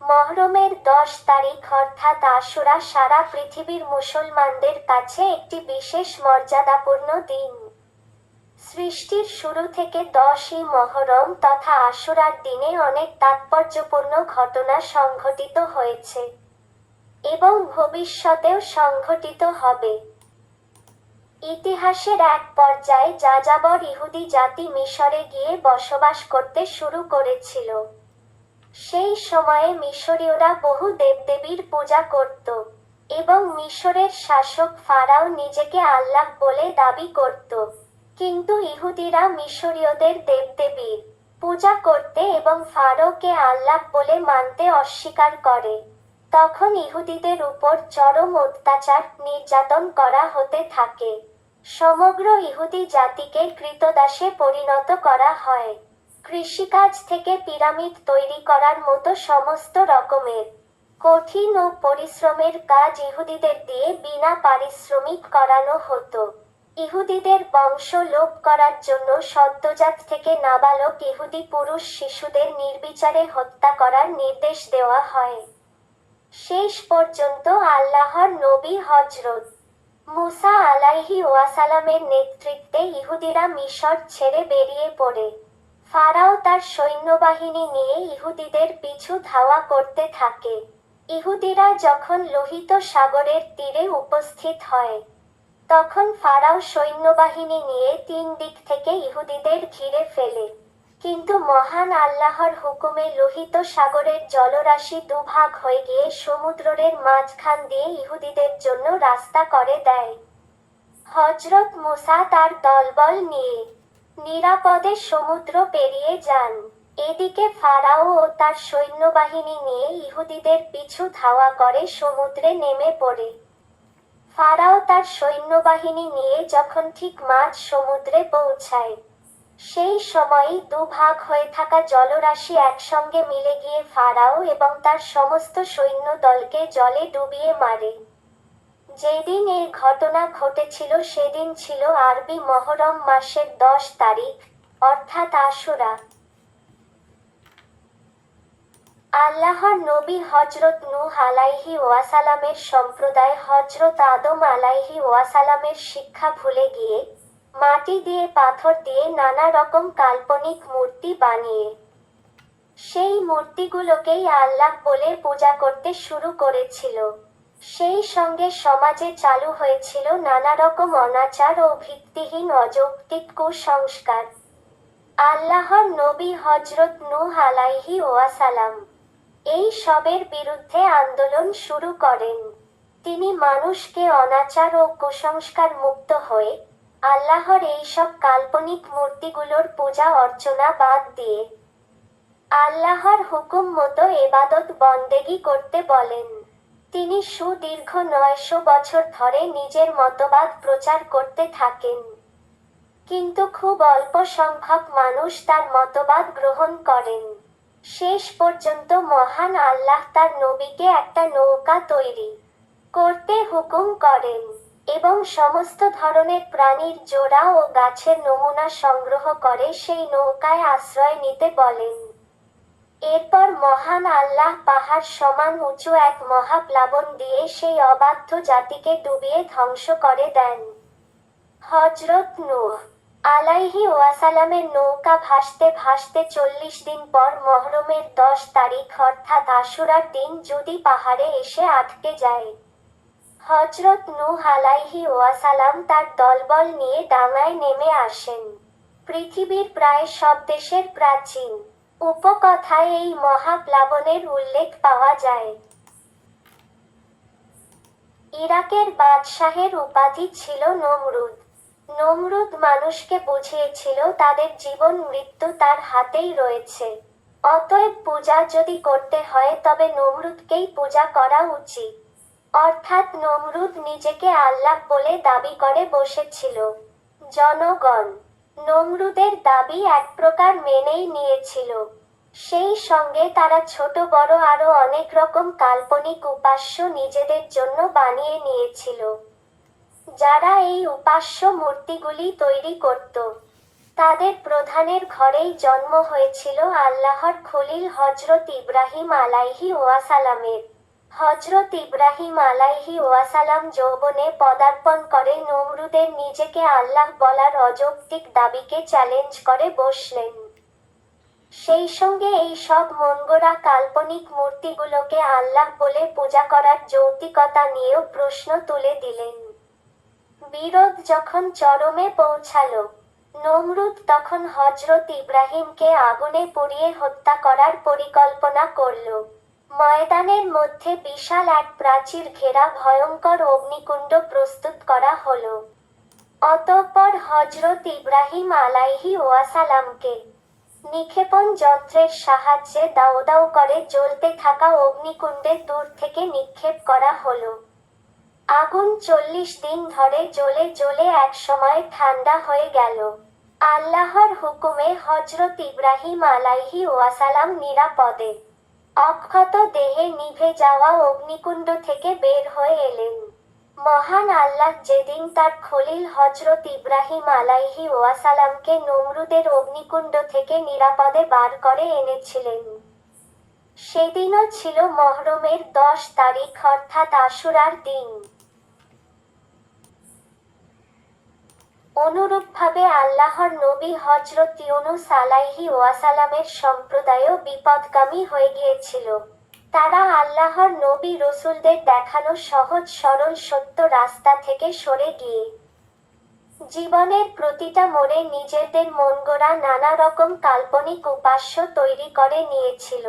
মহরমের 10 তারিখ অর্থাৎ আশুরা সারা পৃথিবীর মুসলমানদের কাছে একটি বিশেষ মর্যাদাপূর্ণ দিন। সৃষ্টির শুরু থেকে 10ই মহরম তথা আশুরার দিনে অনেক তাৎপর্যপূর্ণ ঘটনা সংঘটিত হয়েছে এবং ভবিষ্যতেও সংঘটিত হবে। ইতিহাসের এক পর্যায়ে যাযাবর ইহুদি জাতি মিশরে গিয়ে বসবাস করতে শুরু করেছিল। সেই সময়ে মিশরীয়রা বহু দেবদেবীর পূজা করত এবং মিশরের শাসক ফারাও নিজেকে আল্লাহ বলে দাবি করত। কিন্তু ইহুদিরা মিশরীয়দের দেবদেবীর পূজা করতে এবং ফারাওকে আল্লাহ বলে মানতে অস্বীকার করে। তখন ইহুদিদের উপর চরম অত্যাচার নির্যাতন করা হতে থাকে। সমগ্র ইহুদি জাতিকে ক্রীতদাসে পরিণত করা হয়। কৃষিকাজ থেকে পিরামিড তৈরি করার মতো সমস্ত রকমের কঠিন ও পরিশ্রমের কাজ ইহুদিদের দিয়ে বিনা পারিশ্রমিক করানো হতো। ইহুদিদের বংশ লোপ করার জন্য সদ্যোজাত থেকে নাবালক ইহুদি পুরুষ শিশুদের নির্বিচারে হত্যা করার নির্দেশ দেওয়া হয়। শেষ পর্যন্ত আল্লাহর নবী হযরত মুসা আলাইহি ওয়াসালামের নেতৃত্বে ইহুদিরা মিশর ছেড়ে বেরিয়ে পড়ে। ফারাও তার সৈন্যবাহিনী নিয়ে ইহুদিদের পিছু ধাওয়া করতে থাকে। ইহুদিরা যখন লোহিত সাগরের তীরে উপস্থিত হয়, তখন ফারাও সৈন্যবাহিনী নিয়ে 3 দিক থেকে ইহুদিদের ঘিরে ফেলে। কিন্তু মহান আল্লাহর হুকুমে লোহিত সাগরের জলরাশি দুভাগ হয়ে গিয়ে সমুদ্রের মাঝখান দিয়ে ইহুদিদের জন্য রাস্তা করে দেয়। হযরত মুসা তার দলবল নিয়ে নিরাপদে সমুদ্র পেরিয়ে যান। এদিকে ফারাও ও তার সৈন্যবাহিনী নিয়ে ইহুদিদের পিছু ধাওয়া করে সমুদ্রে নেমে পড়ে। ফারাও তার সৈন্যবাহিনী নিয়ে যখন ঠিক মাঝ সমুদ্রে পৌঁছায়, সেই সময়ই দুভাগ হয়ে থাকা জলরাশি একসঙ্গে মিলে গিয়ে ফারাও এবং তার সমস্ত সৈন্য দলকে জলে ডুবিয়ে মারে। যেদিন এই ঘটনা ঘটেছিল সেদিন ছিল আরবি মহরম মাসের 10 তারিখ অর্থাৎ আশুরা। আল্লাহর নবী হযরত নূহ আলাইহি ওয়াসালামের সম্প্রদায় হযরত আদম আলাইহি ওয়াসালামের শিক্ষা ভুলে গিয়ে মাটি দিয়ে পাথর দিয়ে নানা রকম কাল্পনিক মূর্তি বানিয়ে সেই মূর্তিগুলোকেই আল্লাহ বলে পূজা করতে শুরু করেছিল। সেই সঙ্গে সমাজে চালু হয়েছিল নানা রকম অনাচার ও ভিত্তিহীন অযৌক্তিক কুসংস্কার। আল্লাহর নবী হযরত নূহ আলাইহি ওয়াসালাম এই সবের বিরুদ্ধে আন্দোলন শুরু করেন। তিনি মানুষকে অনাচার ও কুসংস্কার মুক্ত হয়ে আল্লাহর এইসব কাল্পনিক মূর্তিগুলোর পূজা অর্চনা বাদ দিয়ে আল্লাহর হুকুম মতো ইবাদত বন্দেগী করতে বলেন। তিনি সুদীর্ঘ 900 বছর ধরে নিজের মতবাদ প্রচার করতে থাকেন, কিন্তু খুব অল্প সংখ্যক মানুষ তার মতবাদ গ্রহণ করেন। শেষ পর্যন্ত মহান আল্লাহ তার নবীকে একটা নৌকা তৈরি করতে হুকুম করেন এবং সমস্ত ধরনের প্রাণীর জোড়া ও গাছের নমুনা সংগ্রহ করে সেই নৌকায় আশ্রয় নিতে বলেন। এরপর মহান আল্লাহ পাহাড় সমান উঁচু এক মহাপ্লাবন দিয়ে সেই অবাধ্য জাতিকে ডুবিয়ে ধ্বংস করে দেন। হযরত নূহ আলাইহি ওয়াসালামের নৌকা ভাসতে ভাসতে 40 দিন পর মহরমের 10 তারিখ অর্থাৎ আশুরার দিন যদি পাহাড়ে এসে আটকে যায়। হযরত নূহ আলাইহি ওয়াসালাম তার দলবল নিয়ে ডাঙায় নেমে আসেন। পৃথিবীর প্রায় সব দেশের প্রাচীন উপকথায় এই মহাপ্লাবনের উল্লেখ পাওয়া যায়। ইরাকের বাদশাহের উপাধি ছিল নমরুদ। নমরুদ মানুষকে বুঝিয়েছিল তাদের জীবন মৃত্যু তার হাতেই রয়েছে, অতএব পূজা যদি করতে হয় তবে নমরুদকেই পূজা করা উচিত। অর্থাৎ নমরুদ নিজেকে আল্লাহ বলে দাবি করে বসেছিল। জনগণ নমরুদের দাবি এক প্রকার মেনেই নিয়েছিল। সেই সঙ্গে তারা ছোট বড় আরো অনেক রকম কাল্পনিক উপাস্য নিজেদের জন্য বানিয়ে নিয়েছিল, যারা এই উপাস্য মূর্তিগুলি তৈরি করত। তাদের প্রধানের ঘরেই জন্ম হয়েছিল আল্লাহর খলিল হযরত ইব্রাহিম আলাইহি ওয়াসালামের। হযরত ইব্রাহিম আলাইহি ওয়াসালাম যৌবনে পদার্পণ করে নমরুদের নিজেকে আল্লাহ বলার অযৌক্তিক দাবিকে চ্যালেঞ্জ করে বসলেন। সেই সঙ্গে এই সব মনগড়া কাল্পনিক মূর্তিগুলোকে আল্লাহ বলে পূজা করার যৌক্তিকতা নিয়েও প্রশ্ন তুলে দিলেন। বিরোধ যখন চরমে পৌঁছালো, নমরুদ তখন হযরত ইব্রাহিমকে আগুনে পুড়িয়ে হত্যা করার পরিকল্পনা করল। ময়দানের মধ্যে বিশাল এক প্রাচীর ঘেরা ভয়ঙ্কর অগ্নিকুণ্ড প্রস্তুত করা হলো। অতঃপর হযরত ইব্রাহিম আলাইহি ওয়াসালামকে নিক্ষেপণ যন্ত্রের সাহায্যে দাউ দাউ করে জ্বলতে থাকা অগ্নিকুণ্ডে দূর থেকে নিক্ষেপ করা হলো। আগুন 40 দিন ধরে জ্বলে জ্বলে একসময় ঠান্ডা হয়ে গেল। আল্লাহর হুকুমে হযরত ইব্রাহিম আলাইহি ওয়াসালাম নিরাপদে অক্ষত দেহে নিভে যাওয়া অগ্নিকুণ্ড থেকে বের হয়ে এলেন। মহান আল্লাহ যেদিন তার খলিল হযরত ইব্রাহিম আলাইহি ওয়াসালামকে নমরুদের অগ্নিকুণ্ড থেকে নিরাপদে বার করে এনেছিলেন, সেদিনও ছিল মুহররমের 10 তারিখ অর্থাৎ আশুরার দিন। অনুরূপভাবে আল্লাহর নবী হযরত ইউনূস আলাইহি ওয়াসালামের সম্প্রদায়ও বিপদগামী হয়ে গিয়েছিল। তারা আল্লাহর নবী রসূলদের দেখানো সহজ সরল সত্য রাস্তা থেকে সরে গিয়ে জীবনের প্রতিটা মোড়ে নিজেদের মনগড়া নানা রকম কাল্পনিক উপাস্য তৈরি করে নিয়েছিল।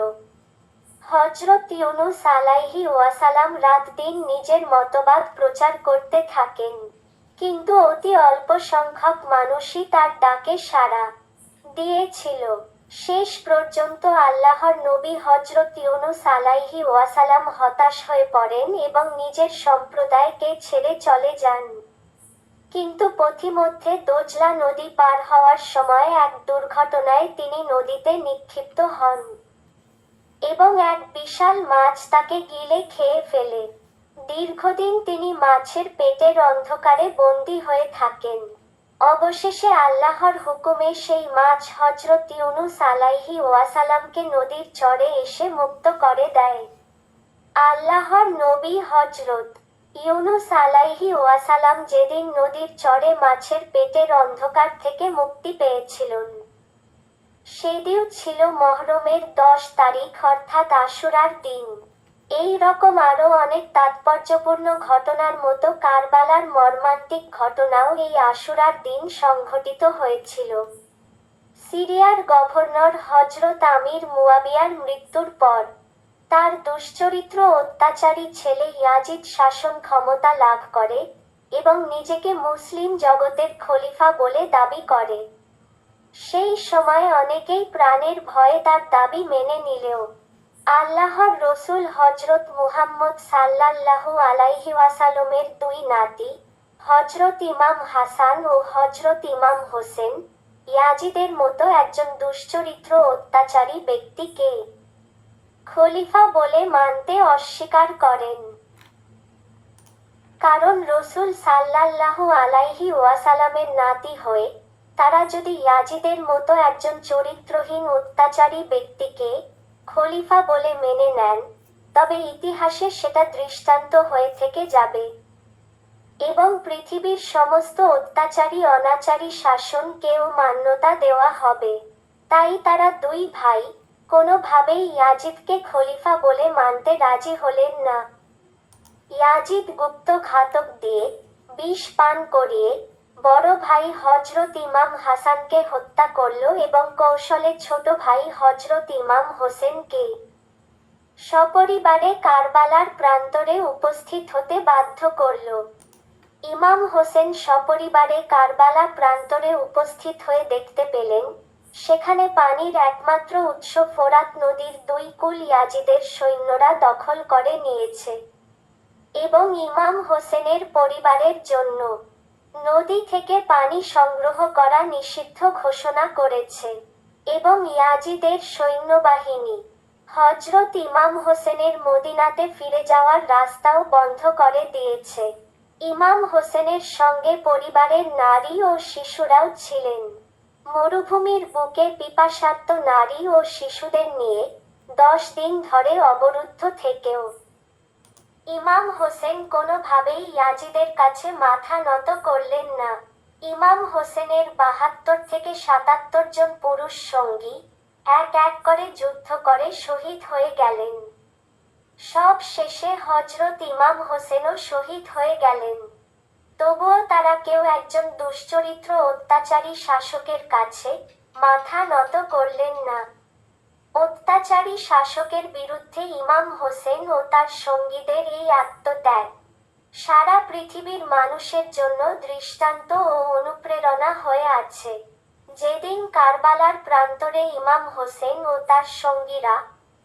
হযরত ইউনূস আলাইহি ওয়াসালাম রাত দিন নিজের মতবাদ প্রচার করতে থাকেন, কিন্তু অতি অল্প সংখ্যক মানুষই তার ডাকে সাড়া দিয়েছিল। শেষ পর্যন্ত আল্লাহর নবী হযরত ইউনূস আলাইহি ওয়াসালাম হতাশ হয়ে পড়েন এবং নিজের সম্প্রদায়কে ছেড়ে চলে যান। কিন্তু পথিমধ্যে দজলা নদী পার হওয়ার সময় এক দুর্ঘটনায় তিনি নদীতে নিক্ষিপ্ত হন এবং এক বিশাল মাছ তাকে গিলে খেয়ে ফেলে। দীর্ঘদিন তিনি মাছের পেটের অন্ধকারে বন্দী হয়ে থাকেন। অবশেষে আল্লাহর হুকুমে সেই মাছ হযরত ইউনূস আলাইহি ওয়াসালামকে নদীর চরে এসে মুক্ত করে দেয়। আল্লাহর নবী হযরত ইউনূস আলাইহি ওয়াসালাম যেদিন নদীর চরে মাছের পেটের অন্ধকার থেকে মুক্তি পেয়েছিলেন, সেদিন ছিল মুহররমের 10 তারিখ অর্থাৎ আশুরার দিন। এই রকম আরো অনেক তাৎপর্যপূর্ণ ঘটনার মতো কারবালার মর্মান্তিক ঘটনাও এই আশুরার দিন সংঘটিত হয়েছিল। সিরিয়ার গভর্নর হযরত আমির মুয়াবিয়ার মৃত্যুর পর তার দুশ্চরিত্র অত্যাচারী ছেলে ইয়াজিদ শাসন ক্ষমতা লাভ করে এবং নিজেকে মুসলিম জগতের খলিফা বলে দাবি করে। সেই সময় অনেকেই প্রাণের ভয়ে তার দাবি মেনে নিলেও আল্লাহর রসূল হযরত মুহাম্মদ সাল্লাল্লাহু আলাইহি ওয়াসাল্লামের 2 নাতি হযরত ইমাম হাসান ও হযরত ইমাম হোসেন ইয়াজিদের মতো একজন দুশ্চরিত্র অত্যাচারী ব্যক্তিকে খলিফা বলে মানতে অস্বীকার করেন। কারণ রসূল সাল্লাল্লাহু আলাইহি ওয়াসাল্লামের নাতি হয়ে তারা যদি ইয়াজিদের মতো একজন চরিত্রহীন অত্যাচারী ব্যক্তিকে খলিফা বলে মেনে নেন, তবে ইতিহাসে সেটা দৃষ্টান্ত হয়ে থেকে যাবে এবং পৃথিবীর সমস্ত অত্যাচারী অনাচারী শাসনকেও মান্যতা দেওয়া হবে। তাই তারা 2 ভাই কোনোভাবেই ইয়াজিদকে খলিফা বলে মানতে রাজি হলেন না। ইয়াজিদ গুপ্ত ঘাতক দিয়ে বিষ পান করিয়ে বড় ভাই হযরত ইমাম হাসানকে হত্যা করল এবং কৌশলে ছোট ভাই হযরত ইমাম হোসেনকে সপরিবারে কারবালার প্রান্তরে উপস্থিত হতে বাধ্য করল। ইমাম হোসেন সপরিবারে কারবালা প্রান্তরে উপস্থিত হয়ে দেখতে পেলেন সেখানে পানির একমাত্র উৎস ফোরাত নদীর 2 কূল ইয়াজিদের সৈন্যরা দখল করে নিয়েছে এবং ইমাম হোসেনের পরিবারের জন্য নদী থেকে পানি সংগ্রহ করা নিষিদ্ধ ঘোষণা করেছে এবং ইয়াজিদের সৈন্যবাহিনী হযরত ইমাম হোসেনের মদিনাতে ফিরে যাওয়ার রাস্তাও বন্ধ করে দিয়েছে। ইমাম হোসেনের সঙ্গে পরিবারের নারী ও শিশুরাও ছিলেন। মরুভূমির বুকে পিপাসার্ত নারী ও শিশুদের নিয়ে 10 দিন ধরে অবরুদ্ধ থেকেও ইমাম হোসেন কোনোভাবেই ইয়াজিদের কাছে মাথা নত করলেন না। ইমাম হোসেনের 72 থেকে 77 জন পুরুষ সঙ্গী এক এক করে যুদ্ধ করে শহীদ হয়ে গেলেন। সব শেষে হযরত ইমাম হোসেনও শহীদ হয়ে গেলেন। তবুও তারা কেউ একজন দুশ্চরিত্র অত্যাচারী শাসকের কাছে মাথা নত করলেন না। অত্যাচারী শাসকের বিরুদ্ধে ইমাম হোসেন ও তার সঙ্গীদের এই আত্মত্যাগ সারা পৃথিবীর মানুষের জন্য দৃষ্টান্ত ও অনুপ্রেরণা হয়ে আছে। যেদিন কারবালার প্রান্তরে ইমাম হোসেন ও তার সঙ্গীরা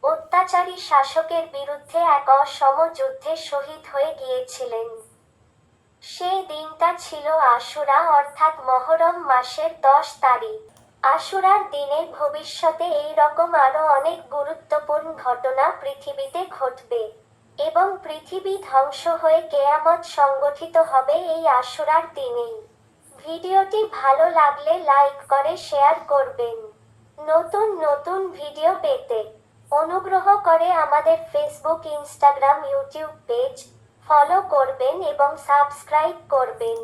অত্যাচারী শাসকের বিরুদ্ধে এক অসম যুদ্ধে শহীদ হয়ে গিয়েছিলেন, সেই দিনটা ছিল আশুরা অর্থাৎ মহরম মাসের 10 তারিখ। আশুরার দিনে ভবিষ্যতে এই রকম আরো অনেক গুরুত্বপূর্ণ ঘটনা পৃথিবীতে ঘটবে এবং পৃথিবী ধ্বংস হয়ে কেয়ামত সংগঠিত হবে এই আশুরার দিনেই। ভিডিওটি ভালো লাগলে লাইক করে শেয়ার করবেন। নতুন নতুন ভিডিও পেতে অনুগ্রহ করে আমাদের Facebook, Instagram, YouTube page follow করবেন এবং সাবস্ক্রাইব করবেন।